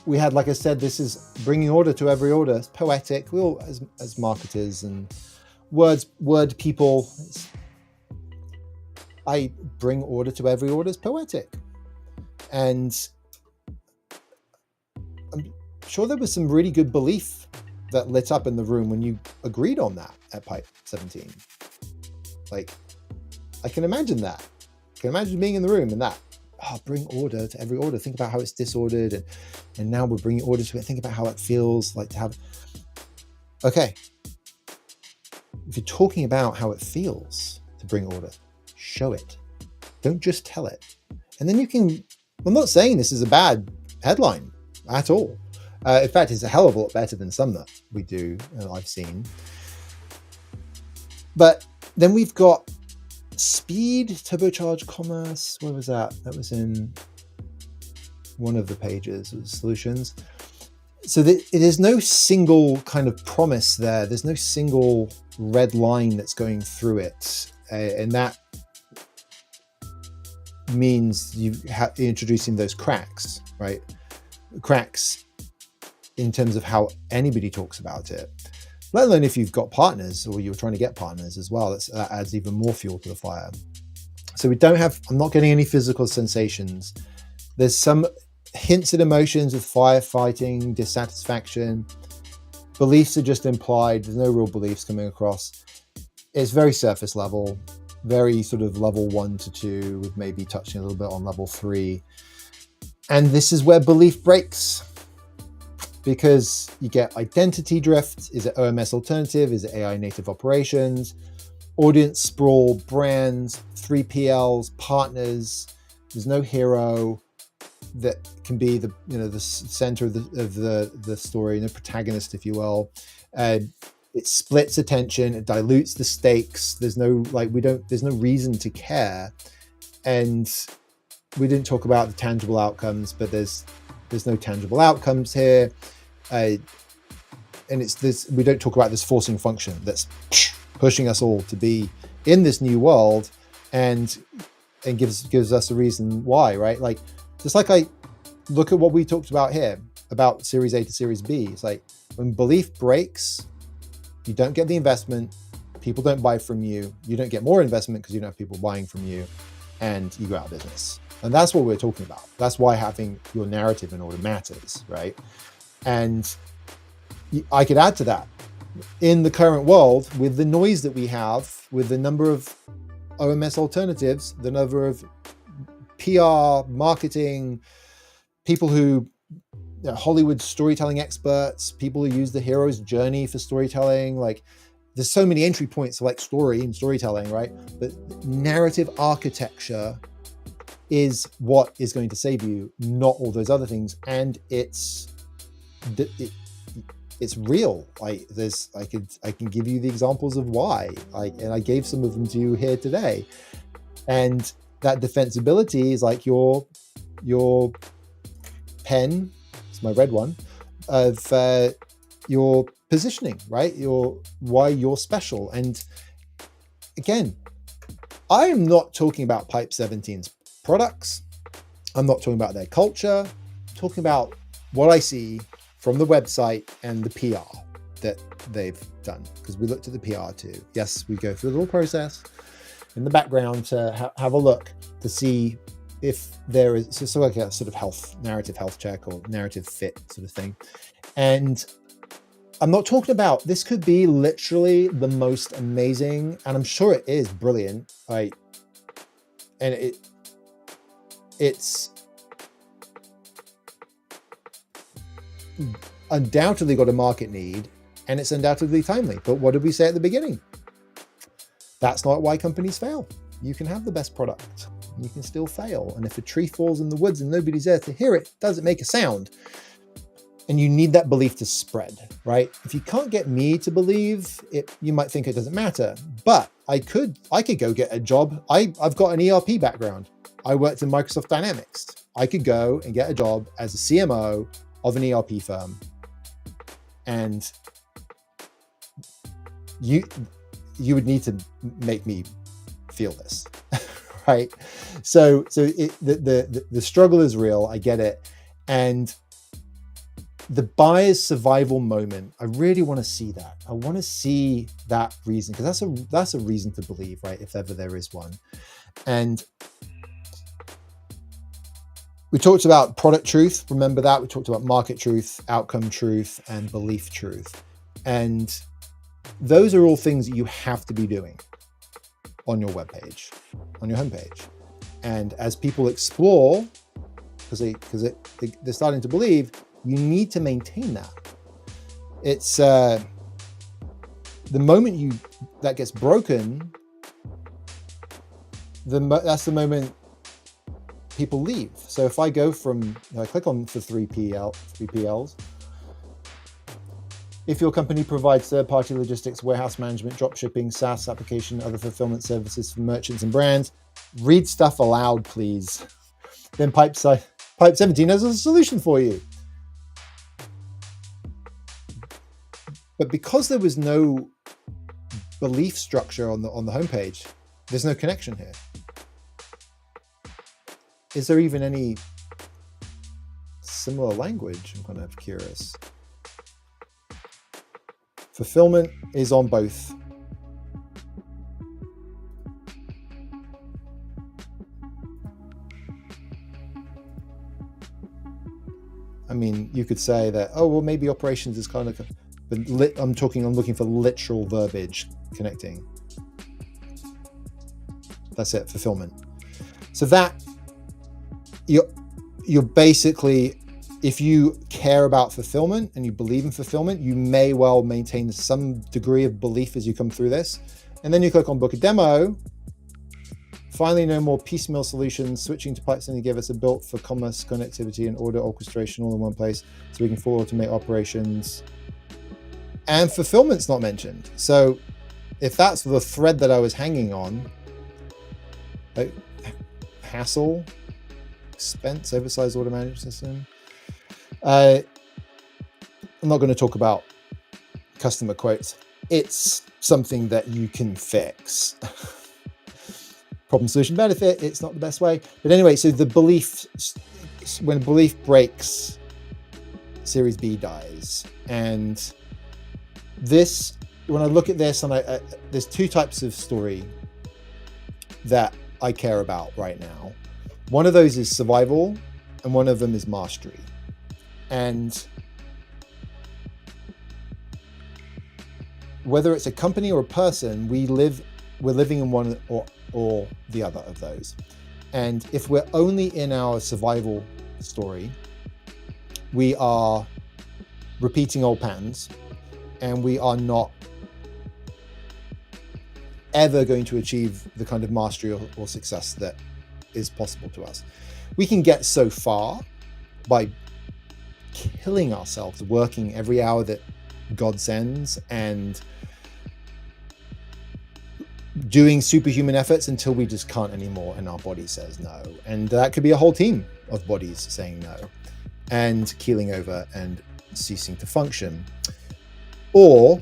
Speaker 1: we had, like I said, this is bringing order to every order. It's poetic. We all, as marketers and word people, I bring order to every order is poetic. And I'm sure there was some really good belief that lit up in the room when you agreed on that at Pipe 17. Like, I can imagine that. I can imagine being in the room and that, bring order to every order. Think about how it's disordered. And now we're bringing order to it. Think about how it feels like to have. Okay. If you're talking about how it feels to bring order, show it. Don't just tell it. And then you can, I'm not saying this is a bad headline at all. In fact, it's a hell of a lot better than some that we do and I've seen. But then we've got speed, turbocharged commerce. Where was that? That was in one of the pages of solutions. So there's no single kind of promise there. There's no single red line that's going through it. And that means you're introducing those cracks, right? Cracks in terms of how anybody talks about it, let alone if you've got partners or you're trying to get partners as well. That adds even more fuel to the fire. So I'm not getting any physical sensations. There's some hints at emotions with firefighting, dissatisfaction. Beliefs are just implied. There's no real beliefs coming across. It's very surface level, very sort of level 1 to 2, with maybe touching a little bit on level 3. And this is where belief breaks, because you get identity drift. Is it OMS alternative? Is it AI native operations? Audience sprawl, brands, 3PLs, partners. There's no hero that can be the center of the story, the protagonist, if you will. It splits attention, it dilutes the stakes. There's no reason to care. And we didn't talk about the tangible outcomes, but there's no tangible outcomes here. And it's this, we don't talk about this forcing function that's pushing us all to be in this new world, and gives us a reason why, right? Like, just like I look at what we talked about here about Series A to Series B. It's like, when belief breaks, you don't get the investment, people don't buy from you, you don't get more investment because you don't have people buying from you, and you go out of business. And that's what we're talking about. That's why having your narrative in order matters, right? And I could add to that. In the current world, with the noise that we have, with the number of OMS alternatives, the number of PR, marketing, people who, Hollywood storytelling experts, people who use the hero's journey for storytelling, like, there's so many entry points to like story and storytelling, right? But narrative architecture is what is going to save you, not all those other things. And it's real. Like, I can give you the examples of why, and I gave some of them to you here today. And that defensibility is like your pen, it's my red one, of your positioning, right? Why you're special. And again, I am not talking about Pipe 17's products. I'm not talking about their culture. I'm talking about what I see from the website and the PR that they've done, because we looked at the PR too. Yes, we go through a little process in the background to have a look to see if there is so like a sort of narrative health check or narrative fit sort of thing. And I'm not talking about, this could be literally the most amazing, and I'm sure it is brilliant, right? And it's undoubtedly got a market need, and it's undoubtedly timely. But what did we say at the beginning? That's not why companies fail. You can have the best product, you can still fail. And if a tree falls in the woods and nobody's there to hear it, does it make a sound? And you need that belief to spread, right? If you can't get me to believe it, you might think it doesn't matter. But I could go get a job. I've got an ERP background. I worked in Microsoft Dynamics. I could go and get a job as a CMO of an ERP firm, and you would need to make me feel this, right? So the struggle is real. I get it, and the buyer's survival moment, I really want to see that. I want to see that reason, because that's a reason to believe, right? If ever there is one. And we talked about product truth. Remember that. We talked about market truth, outcome truth, and belief truth. And those are all things that you have to be doing on your webpage, on your homepage. And as people explore, because they're starting to believe, you need to maintain that. It's the moment that gets broken, that's the moment people leave. So if I go from, I click on for 3PLs, if your company provides third-party logistics, warehouse management, drop shipping, SaaS application, other fulfillment services for merchants and brands, read stuff aloud, please. Then Pipe 17 has a solution for you. But because there was no belief structure on the homepage, there's no connection here. Is there even any similar language? I'm kind of curious. Fulfillment is on both. I mean, you could say that, oh, well, maybe operations is kind of, I'm looking for literal verbiage connecting. That's it, fulfillment. So that you're basically, if you care about fulfillment and you believe in fulfillment, you may well maintain some degree of belief as you come through this. And then you click on book a demo. Finally, no more piecemeal solutions. Switching to Pipes give us a built for commerce, connectivity, and order orchestration all in one place, so we can fully automate operations. And fulfillment's not mentioned. So if that's the thread that I was hanging on, like hassle, expense, oversized order management system. I'm not going to talk about customer quotes. It's something that you can fix. Problem, solution, benefit. It's not the best way. But anyway, so the belief, when belief breaks, Series B dies. And this, when I look at this, and there's two types of story that I care about right now. One of those is survival, and one of them is mastery. And whether it's a company or a person, we're living in one or the other of those. And if we're only in our survival story, we are repeating old patterns, and we are not ever going to achieve the kind of mastery or success that is possible to us. We can get so far by killing ourselves, working every hour that God sends, and doing superhuman efforts until we just can't anymore and our body says no. And that could be a whole team of bodies saying no and keeling over and ceasing to function. Or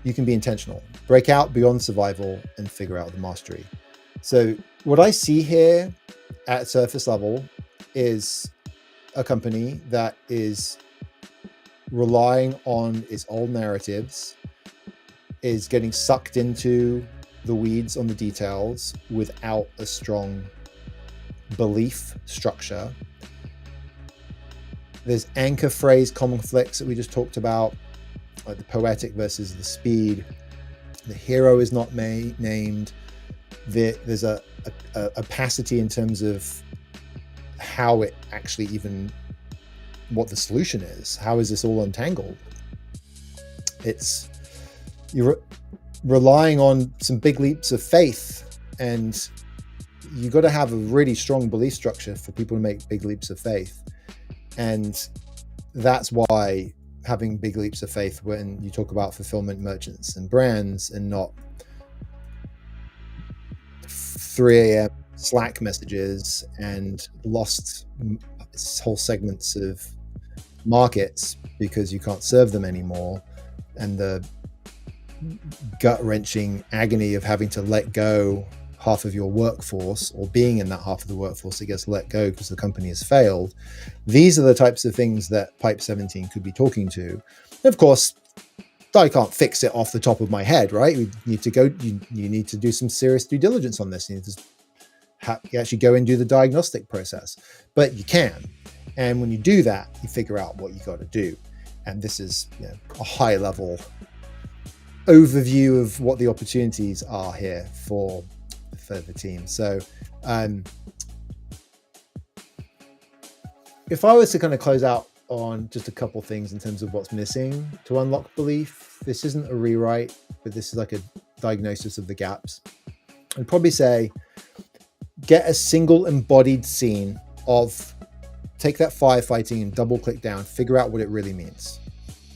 Speaker 1: you can be intentional, break out beyond survival and figure out the mastery. So what I see here at surface level is a company that is relying on its old narratives, is getting sucked into the weeds on the details without a strong belief structure. There's anchor phrase conflicts that we just talked about, like the poetic versus the speed. The hero is not named. There's a opacity in terms of how it actually even, what the solution is. How is this all untangled? You're relying on some big leaps of faith, and you got to have a really strong belief structure for people to make big leaps of faith. And that's why having big leaps of faith when you talk about fulfillment merchants and brands, and not 3 a.m. Slack messages and lost whole segments of markets because you can't serve them anymore, and the gut-wrenching agony of having to let go half of your workforce, or being in that half of the workforce that gets let go because the company has failed. These are the types of things that Pipe 17 could be talking to. And of course, I can't fix it off the top of my head, right? You need to do some serious due diligence on this. You need to actually go and do the diagnostic process, but you can. And when you do that, you figure out what you got to do. And this is a high level overview of what the opportunities are here for the team. So if I was to kind of close out on just a couple things in terms of what's missing to unlock belief, this isn't a rewrite, but this is like a diagnosis of the gaps. I'd probably say get a single embodied scene of, take that firefighting and double click down, figure out what it really means,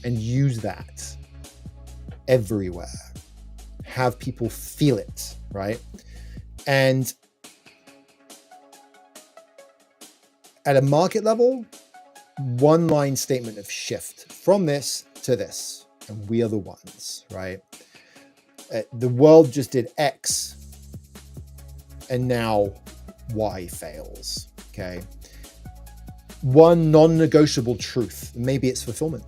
Speaker 1: and use that everywhere. Have people feel it, right? And at a market level, one line statement of shift from this to this, and we are the ones, right? The world just did X, and now Y fails, okay? One non-negotiable truth, maybe it's fulfillment.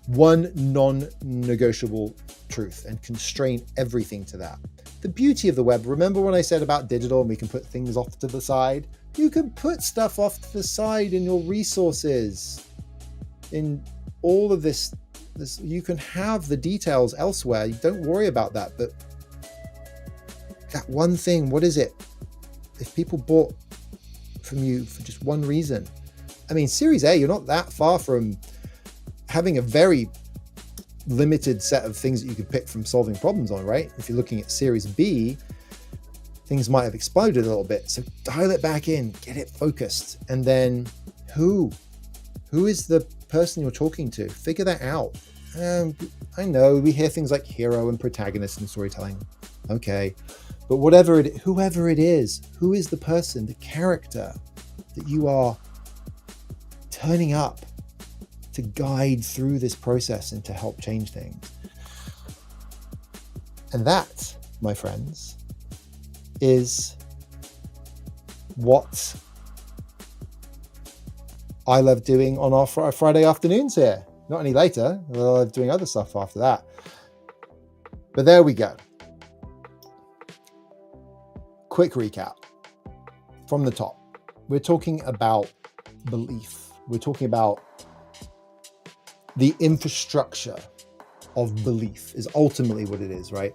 Speaker 1: One non-negotiable truth, and constrain everything to that. The beauty of the web, remember when I said about digital and we can put things off to the side? You can put stuff off to the side in your resources. in all of this, you can have the details elsewhere. You don't worry about that. But that one thing, what is it? If people bought from you for just one reason, I mean, Series A, you're not that far from having a very limited set of things that you could pick from solving problems on, right? If you're looking at Series B, things might have exploded a little bit. So dial it back in, get it focused. And then who is the person you're talking to? Figure that out. I know we hear things like hero and protagonist in storytelling. Okay. But whoever it is, who is the person, the character that you are turning up to guide through this process and to help change things? And that, my friends, is what I love doing on our Friday afternoons here. Not any later, I love doing other stuff after that. But there we go. Quick recap from the top. We're talking about belief. We're talking about the infrastructure of belief is ultimately what it is, right?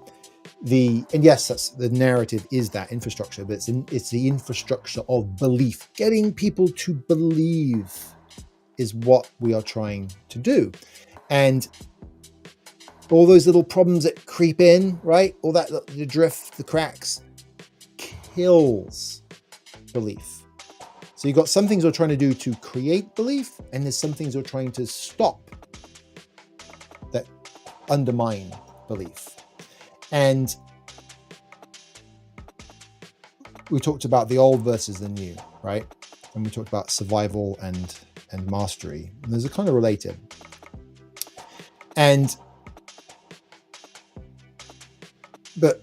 Speaker 1: And yes, that's the narrative is that infrastructure, but it's the infrastructure of belief. Getting people to believe is what we are trying to do. And all those little problems that creep in, right? All that, the drift, the cracks, kills belief. So you've got some things we're trying to do to create belief, and there's some things we're trying to stop that undermine belief. And we talked about the old versus the new, right? And we talked about survival and mastery. And those are kind of related. But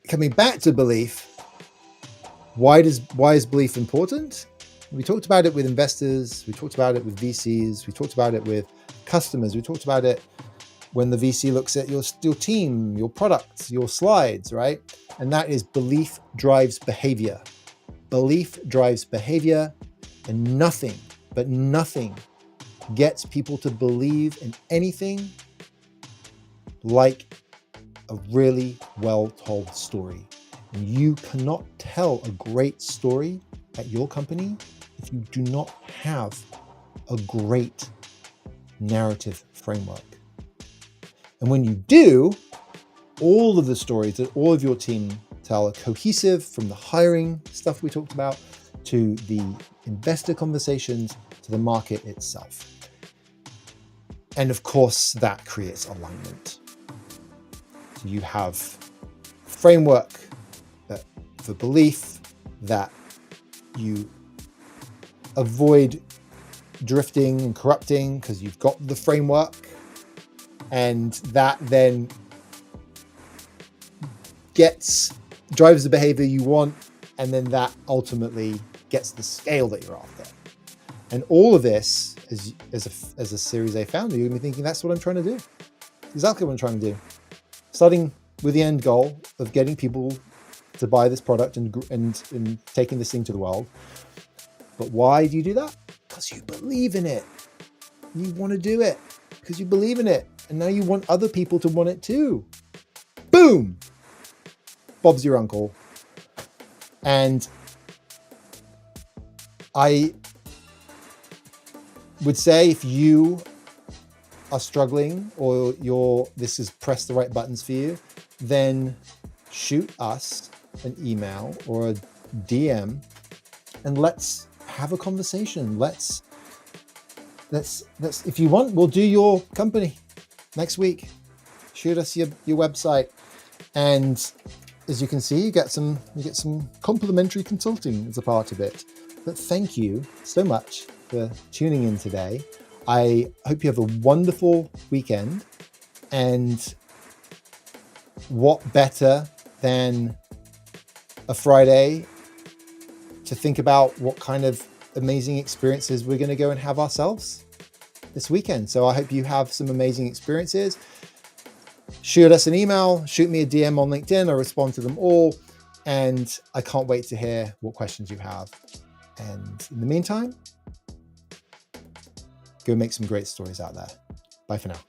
Speaker 1: coming back to belief, why is belief important? We talked about it with investors. We talked about it with VCs. We talked about it with customers. We talked about it when the VC looks at your team, your products, your slides, right? And that is belief drives behavior. Belief drives behavior, and nothing gets people to believe in anything like a really well-told story. And you cannot tell a great story at your company if you do not have a great narrative framework. And when you do, all of the stories that all of your team tell are cohesive, from the hiring stuff we talked about to the investor conversations to the market itself. And of course, that creates alignment. So you have framework for belief, that you avoid drifting and corrupting because you've got the framework, and that then drives the behavior you want, and then that ultimately gets the scale that you're after. And all of this, as a Series A founder, you're going to be thinking, that's what I'm trying to do. Exactly what I'm trying to do. Starting with the end goal of getting people to buy this product and taking this thing to the world. But why do you do that? Because you believe in it. You want to do it because you believe in it. And now you want other people to want it too. Boom! Bob's your uncle. And I would say, if you are struggling or this has pressed the right buttons for you, then shoot us an email or a DM and let's have a conversation. Let's if you want, we'll do your company next week. Shoot us your website, and as you can see, you get some complimentary consulting as a part of it. But thank you so much for tuning in today. I hope you have a wonderful weekend, and what better than a Friday to think about what kind of amazing experiences we're going to go and have ourselves this weekend. So I hope you have some amazing experiences. Shoot us an email, shoot me a DM on LinkedIn. I respond to them all, and I can't wait to hear what questions you have. And in the meantime, Go make some great stories out there. Bye for now.